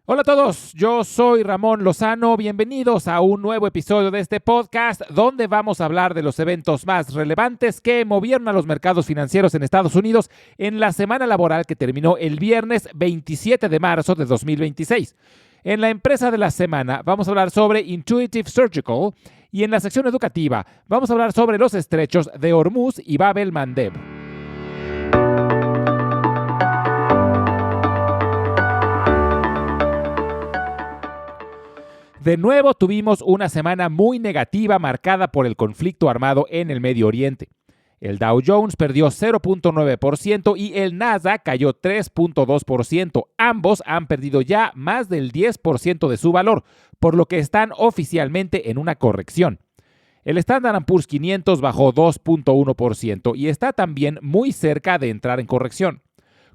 Hola a todos, yo soy Ramón Lozano, bienvenidos a un nuevo episodio de este podcast donde vamos a hablar de los eventos más relevantes que movieron a los mercados financieros en Estados Unidos en la semana laboral que terminó el viernes 27 de marzo de 2026. En la empresa de la semana vamos a hablar sobre Intuitive Surgical y en la sección educativa vamos a hablar sobre los estrechos de Hormuz y Bab el-Mandeb. De nuevo tuvimos una semana muy negativa marcada por el conflicto armado en el Medio Oriente. El Dow Jones perdió 0.9% y el Nasdaq cayó 3.2%. Ambos han perdido ya más del 10% de su valor, por lo que están oficialmente en una corrección. El Standard & Poor's 500 bajó 2.1% y está también muy cerca de entrar en corrección.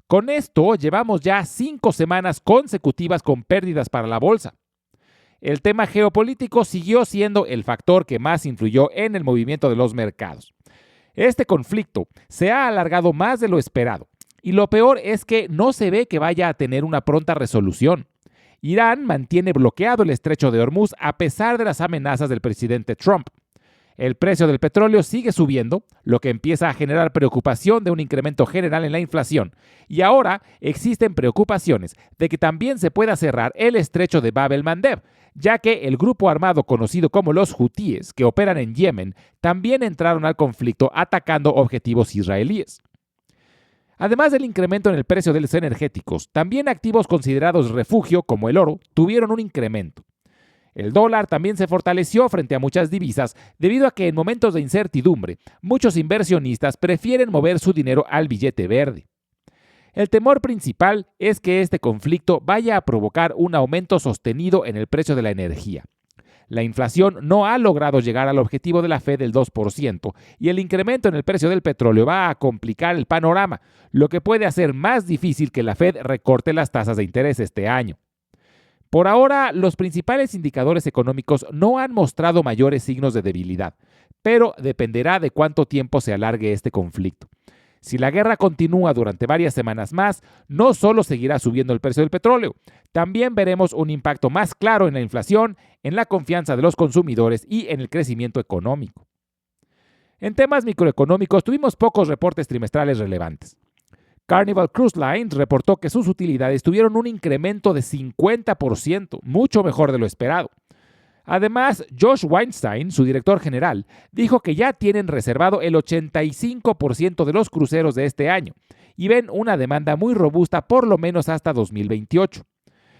Con esto llevamos ya 5 semanas consecutivas con pérdidas para la bolsa. El tema geopolítico siguió siendo el factor que más influyó en el movimiento de los mercados. Este conflicto se ha alargado más de lo esperado y lo peor es que no se ve que vaya a tener una pronta resolución. Irán mantiene bloqueado el estrecho de Hormuz a pesar de las amenazas del presidente Trump. El precio del petróleo sigue subiendo, lo que empieza a generar preocupación de un incremento general en la inflación. Y ahora existen preocupaciones de que también se pueda cerrar el estrecho de Bab el-Mandeb, ya que el grupo armado conocido como los hutíes, que operan en Yemen, también entraron al conflicto atacando objetivos israelíes. Además del incremento en el precio de los energéticos, también activos considerados refugio, como el oro, tuvieron un incremento. El dólar también se fortaleció frente a muchas divisas debido a que en momentos de incertidumbre, muchos inversionistas prefieren mover su dinero al billete verde. El temor principal es que este conflicto vaya a provocar un aumento sostenido en el precio de la energía. La inflación no ha logrado llegar al objetivo de la Fed del 2% y el incremento en el precio del petróleo va a complicar el panorama, lo que puede hacer más difícil que la Fed recorte las tasas de interés este año. Por ahora, los principales indicadores económicos no han mostrado mayores signos de debilidad, pero dependerá de cuánto tiempo se alargue este conflicto. Si la guerra continúa durante varias semanas más, no solo seguirá subiendo el precio del petróleo, también veremos un impacto más claro en la inflación, en la confianza de los consumidores y en el crecimiento económico. En temas microeconómicos, tuvimos pocos reportes trimestrales relevantes. Carnival Cruise Lines reportó que sus utilidades tuvieron un incremento de 50%, mucho mejor de lo esperado. Además, Josh Weinstein, su director general, dijo que ya tienen reservado el 85% de los cruceros de este año y ven una demanda muy robusta por lo menos hasta 2028.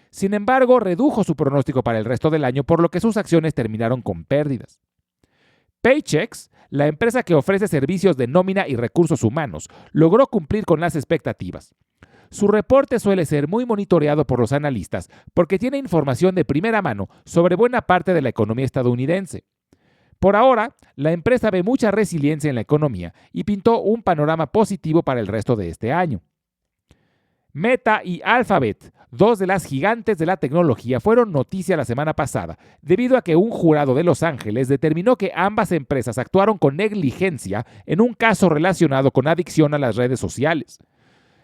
Sin embargo, redujo su pronóstico para el resto del año, por lo que sus acciones terminaron con pérdidas. Paychex, la empresa que ofrece servicios de nómina y recursos humanos, logró cumplir con las expectativas. Su reporte suele ser muy monitoreado por los analistas porque tiene información de primera mano sobre buena parte de la economía estadounidense. Por ahora, la empresa ve mucha resiliencia en la economía y pintó un panorama positivo para el resto de este año. Meta y Alphabet, dos de las gigantes de la tecnología, fueron noticia la semana pasada, debido a que un jurado de Los Ángeles determinó que ambas empresas actuaron con negligencia en un caso relacionado con adicción a las redes sociales.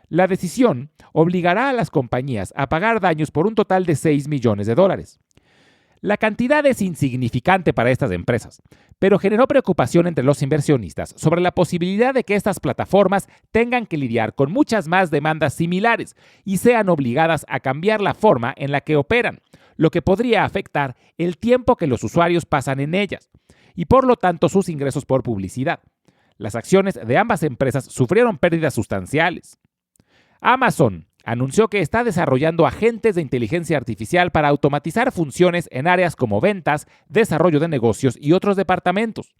La decisión obligará a las compañías a pagar daños por un total de $6 millones. La cantidad es insignificante para estas empresas, pero generó preocupación entre los inversionistas sobre la posibilidad de que estas plataformas tengan que lidiar con muchas más demandas similares y sean obligadas a cambiar la forma en la que operan, lo que podría afectar el tiempo que los usuarios pasan en ellas y por lo tanto sus ingresos por publicidad. Las acciones de ambas empresas sufrieron pérdidas sustanciales. Amazon anunció que está desarrollando agentes de inteligencia artificial para automatizar funciones en áreas como ventas, desarrollo de negocios y otros departamentos.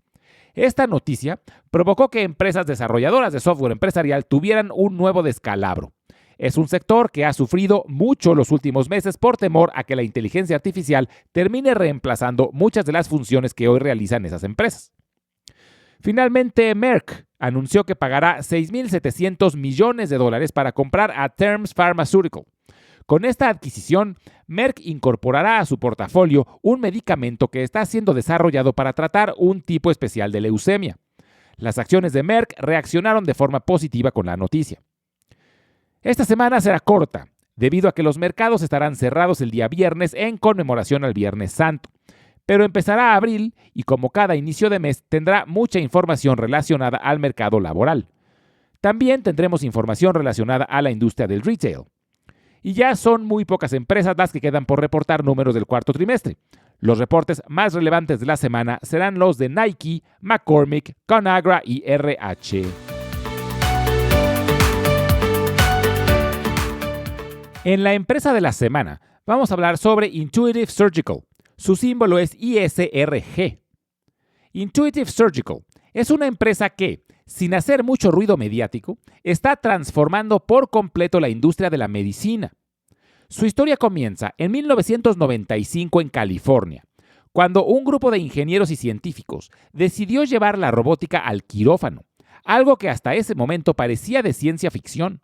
Esta noticia provocó que empresas desarrolladoras de software empresarial tuvieran un nuevo descalabro. Es un sector que ha sufrido mucho los últimos meses por temor a que la inteligencia artificial termine reemplazando muchas de las funciones que hoy realizan esas empresas. Finalmente, Merck anunció que pagará $6.700 millones para comprar a Terns Pharmaceutical. Con esta adquisición, Merck incorporará a su portafolio un medicamento que está siendo desarrollado para tratar un tipo especial de leucemia. Las acciones de Merck reaccionaron de forma positiva con la noticia. Esta semana será corta. debido a que los mercados estarán cerrados el día viernes en conmemoración al Viernes Santo. Pero empezará abril y como cada inicio de mes tendrá mucha información relacionada al mercado laboral. También tendremos información relacionada a la industria del retail. Y ya son muy pocas empresas las que quedan por reportar números del cuarto trimestre. Los reportes más relevantes de la semana serán los de Nike, McCormick, Conagra y RH. En la empresa de la semana vamos a hablar sobre Intuitive Surgical. Su símbolo es ISRG. Intuitive Surgical es una empresa que, sin hacer mucho ruido mediático, está transformando por completo la industria de la medicina. Su historia comienza en 1995 en California, cuando un grupo de ingenieros y científicos decidió llevar la robótica al quirófano, algo que hasta ese momento parecía de ciencia ficción.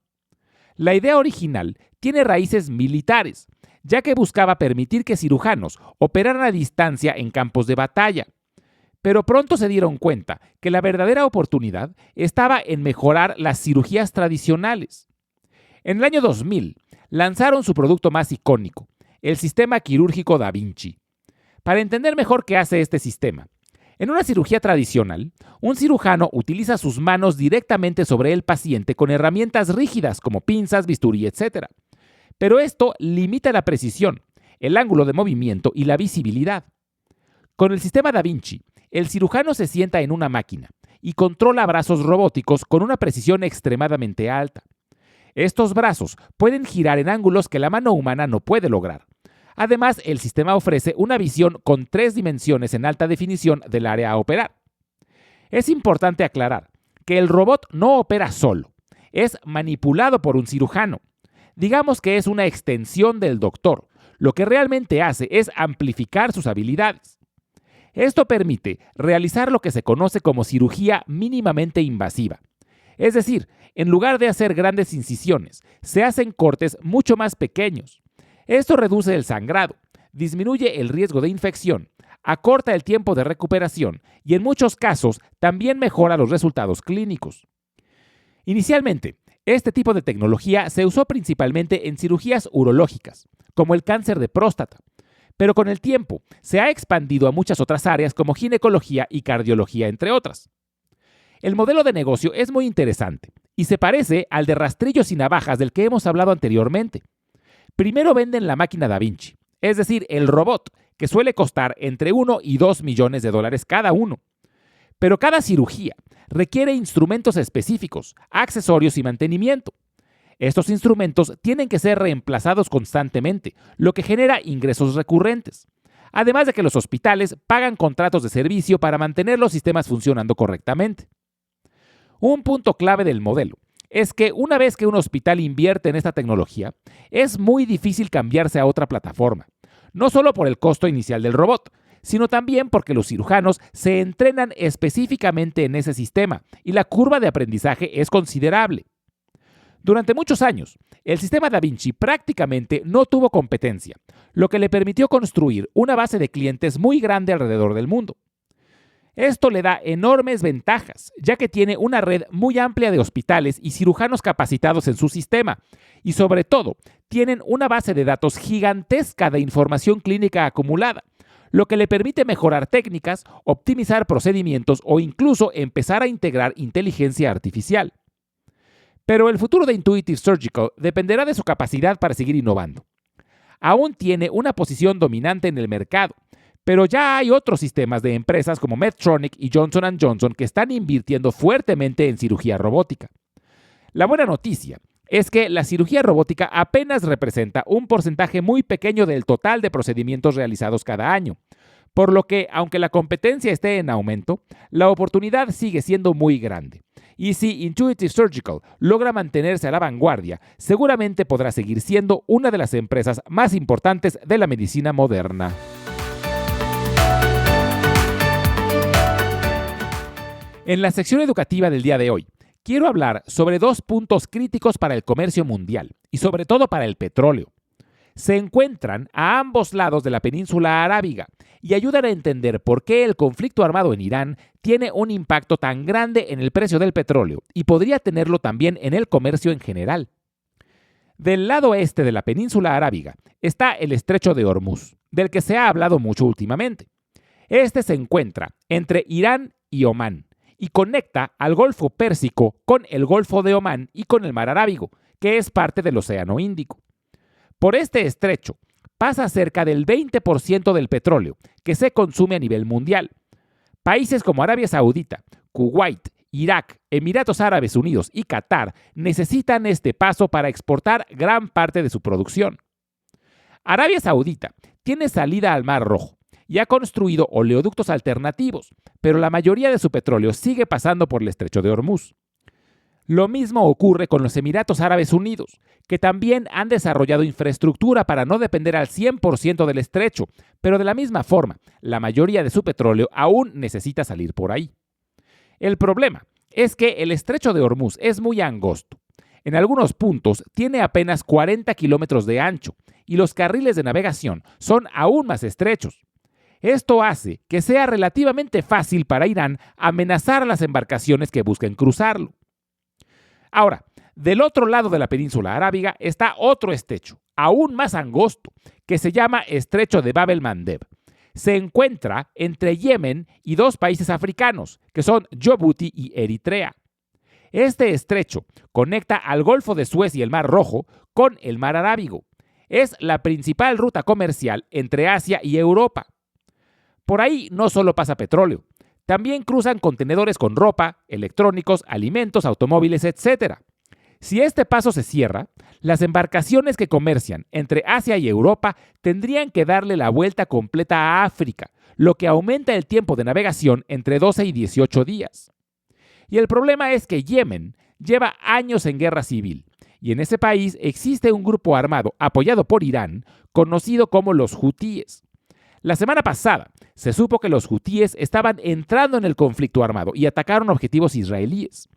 La idea original tiene raíces militares, ya que buscaba permitir que cirujanos operaran a distancia en campos de batalla. Pero pronto se dieron cuenta que la verdadera oportunidad estaba en mejorar las cirugías tradicionales. En el año 2000, lanzaron su producto más icónico, el sistema quirúrgico Da Vinci. Para entender mejor qué hace este sistema, en una cirugía tradicional, un cirujano utiliza sus manos directamente sobre el paciente con herramientas rígidas como pinzas, bisturí, etc. Pero esto limita la precisión, el ángulo de movimiento y la visibilidad. Con el sistema Da Vinci, el cirujano se sienta en una máquina y controla brazos robóticos con una precisión extremadamente alta. Estos brazos pueden girar en ángulos que la mano humana no puede lograr. Además, el sistema ofrece una visión con 3 dimensiones en alta definición del área a operar. Es importante aclarar que el robot no opera solo, es manipulado por un cirujano. Digamos que es una extensión del doctor. Lo que realmente hace es amplificar sus habilidades. Esto permite realizar lo que se conoce como cirugía mínimamente invasiva. Es decir, en lugar de hacer grandes incisiones, se hacen cortes mucho más pequeños. Esto reduce el sangrado, disminuye el riesgo de infección, acorta el tiempo de recuperación y en muchos casos también mejora los resultados clínicos. Inicialmente, este tipo de tecnología se usó principalmente en cirugías urológicas, como el cáncer de próstata, pero con el tiempo se ha expandido a muchas otras áreas como ginecología y cardiología, entre otras. El modelo de negocio es muy interesante y se parece al de rastrillos y navajas del que hemos hablado anteriormente. Primero venden la máquina Da Vinci, es decir, el robot, que suele costar entre 1 y 2 millones de dólares cada uno. Pero cada cirugía requiere instrumentos específicos, accesorios y mantenimiento. Estos instrumentos tienen que ser reemplazados constantemente, lo que genera ingresos recurrentes. Además de que los hospitales pagan contratos de servicio para mantener los sistemas funcionando correctamente. Un punto clave del modelo es que una vez que un hospital invierte en esta tecnología, es muy difícil cambiarse a otra plataforma, no solo por el costo inicial del robot, sino también porque los cirujanos se entrenan específicamente en ese sistema y la curva de aprendizaje es considerable. Durante muchos años, el sistema Da Vinci prácticamente no tuvo competencia, lo que le permitió construir una base de clientes muy grande alrededor del mundo. Esto le da enormes ventajas, ya que tiene una red muy amplia de hospitales y cirujanos capacitados en su sistema, y sobre todo, tienen una base de datos gigantesca de información clínica acumulada, lo que le permite mejorar técnicas, optimizar procedimientos o incluso empezar a integrar inteligencia artificial. Pero el futuro de Intuitive Surgical dependerá de su capacidad para seguir innovando. Aún tiene una posición dominante en el mercado, pero ya hay otros sistemas de empresas como Medtronic y Johnson & Johnson que están invirtiendo fuertemente en cirugía robótica. La buena noticia es que la cirugía robótica apenas representa un porcentaje muy pequeño del total de procedimientos realizados cada año, por lo que, aunque la competencia esté en aumento, la oportunidad sigue siendo muy grande. Y si Intuitive Surgical logra mantenerse a la vanguardia, seguramente podrá seguir siendo una de las empresas más importantes de la medicina moderna. En la sección educativa del día de hoy, quiero hablar sobre 2 puntos críticos para el comercio mundial y sobre todo para el petróleo. Se encuentran a ambos lados de la península arábiga y ayudan a entender por qué el conflicto armado en Irán tiene un impacto tan grande en el precio del petróleo y podría tenerlo también en el comercio en general. Del lado este de la península arábiga está el estrecho de Hormuz, del que se ha hablado mucho últimamente. Este se encuentra entre Irán y Omán y conecta al Golfo Pérsico con el Golfo de Omán y con el Mar Arábigo, que es parte del Océano Índico. Por este estrecho pasa cerca del 20% del petróleo que se consume a nivel mundial. Países como Arabia Saudita, Kuwait, Irak, Emiratos Árabes Unidos y Qatar necesitan este paso para exportar gran parte de su producción. Arabia Saudita tiene salida al Mar Rojo y ha construido oleoductos alternativos, pero la mayoría de su petróleo sigue pasando por el estrecho de Hormuz. Lo mismo ocurre con los Emiratos Árabes Unidos, que también han desarrollado infraestructura para no depender al 100% del estrecho, pero de la misma forma, la mayoría de su petróleo aún necesita salir por ahí. El problema es que el estrecho de Hormuz es muy angosto. En algunos puntos tiene apenas 40 kilómetros de ancho y los carriles de navegación son aún más estrechos. Esto hace que sea relativamente fácil para Irán amenazar a las embarcaciones que busquen cruzarlo. Ahora, del otro lado de la península arábiga está otro estrecho, aún más angosto, que se llama Estrecho de Bab el-Mandeb. Se encuentra entre Yemen y dos países africanos, que son Djibouti y Eritrea. Este estrecho conecta al Golfo de Suez y el Mar Rojo con el Mar Arábigo. Es la principal ruta comercial entre Asia y Europa. Por ahí no solo pasa petróleo, también cruzan contenedores con ropa, electrónicos, alimentos, automóviles, etc. Si este paso se cierra, las embarcaciones que comercian entre Asia y Europa tendrían que darle la vuelta completa a África, lo que aumenta el tiempo de navegación entre 12 y 18 días. Y el problema es que Yemen lleva años en guerra civil, y en ese país existe un grupo armado apoyado por Irán, conocido como los hutíes. La semana pasada se supo que los hutíes estaban entrando en el conflicto armado y atacaron objetivos israelíes.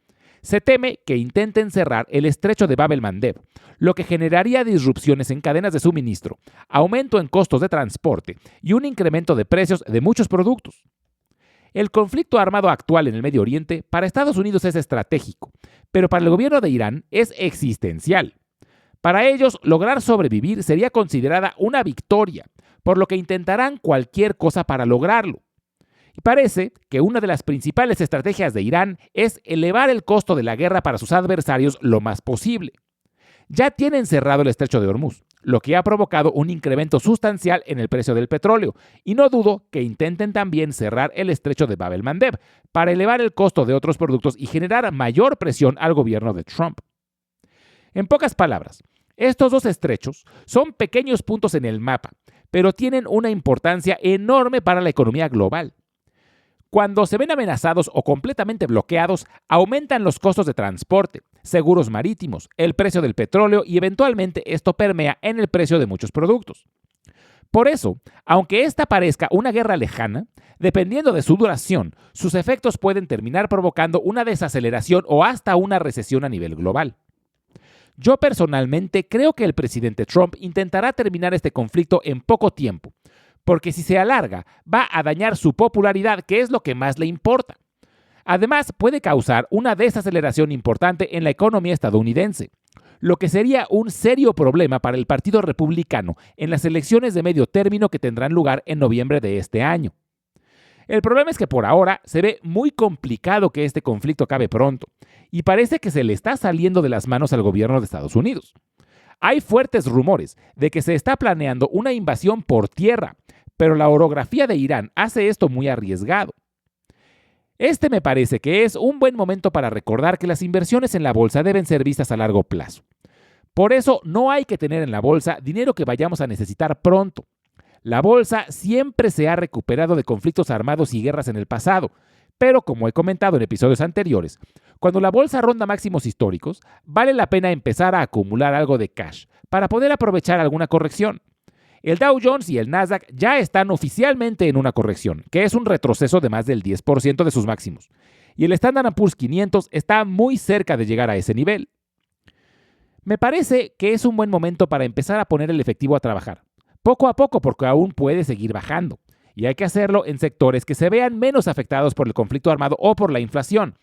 Se teme que intenten cerrar el estrecho de Bab el-Mandeb, lo que generaría disrupciones en cadenas de suministro, aumento en costos de transporte y un incremento de precios de muchos productos. El conflicto armado actual en el Medio Oriente para Estados Unidos es estratégico, pero para el gobierno de Irán es existencial. Para ellos, lograr sobrevivir sería considerada una victoria, por lo que intentarán cualquier cosa para lograrlo. Y parece que una de las principales estrategias de Irán es elevar el costo de la guerra para sus adversarios lo más posible. Ya tienen cerrado el estrecho de Hormuz, lo que ha provocado un incremento sustancial en el precio del petróleo, y no dudo que intenten también cerrar el estrecho de Bab el-Mandeb para elevar el costo de otros productos y generar mayor presión al gobierno de Trump. En pocas palabras, estos dos estrechos son pequeños puntos en el mapa, pero tienen una importancia enorme para la economía global. Cuando se ven amenazados o completamente bloqueados, aumentan los costos de transporte, seguros marítimos, el precio del petróleo y eventualmente esto permea en el precio de muchos productos. Por eso, aunque esta parezca una guerra lejana, dependiendo de su duración, sus efectos pueden terminar provocando una desaceleración o hasta una recesión a nivel global. Yo personalmente creo que el presidente Trump intentará terminar este conflicto en poco tiempo, porque si se alarga, va a dañar su popularidad, que es lo que más le importa. Además, puede causar una desaceleración importante en la economía estadounidense, lo que sería un serio problema para el Partido Republicano en las elecciones de medio término que tendrán lugar en noviembre de este año. El problema es que por ahora se ve muy complicado que este conflicto acabe pronto, y parece que se le está saliendo de las manos al gobierno de Estados Unidos. Hay fuertes rumores de que se está planeando una invasión por tierra, pero la orografía de Irán hace esto muy arriesgado. Este me parece que es un buen momento para recordar que las inversiones en la bolsa deben ser vistas a largo plazo. Por eso no hay que tener en la bolsa dinero que vayamos a necesitar pronto. La bolsa siempre se ha recuperado de conflictos armados y guerras en el pasado, pero como he comentado en episodios anteriores, cuando la bolsa ronda máximos históricos, vale la pena empezar a acumular algo de cash para poder aprovechar alguna corrección. El Dow Jones y el Nasdaq ya están oficialmente en una corrección, que es un retroceso de más del 10% de sus máximos, y el Standard & Poor's 500 está muy cerca de llegar a ese nivel. Me parece que es un buen momento para empezar a poner el efectivo a trabajar, poco a poco porque aún puede seguir bajando, y hay que hacerlo en sectores que se vean menos afectados por el conflicto armado o por la inflación.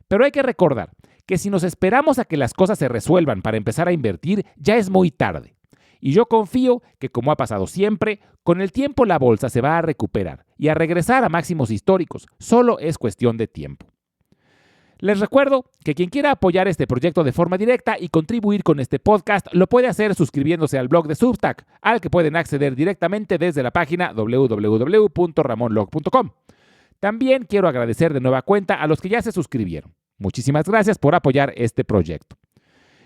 Pero hay que recordar que si nos esperamos a que las cosas se resuelvan para empezar a invertir, ya es muy tarde. Y yo confío que, como ha pasado siempre, con el tiempo la bolsa se va a recuperar y a regresar a máximos históricos. Solo es cuestión de tiempo. Les recuerdo que quien quiera apoyar este proyecto de forma directa y contribuir con este podcast lo puede hacer suscribiéndose al blog de Substack, al que pueden acceder directamente desde la página www.ramonlog.com. También quiero agradecer de nueva cuenta a los que ya se suscribieron. Muchísimas gracias por apoyar este proyecto.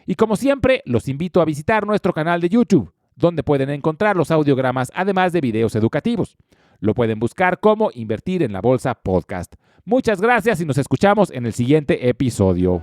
Y como siempre, los invito a visitar nuestro canal de YouTube, donde pueden encontrar los audiogramas además de videos educativos. Lo pueden buscar como Invertir en la Bolsa Podcast. Muchas gracias y nos escuchamos en el siguiente episodio.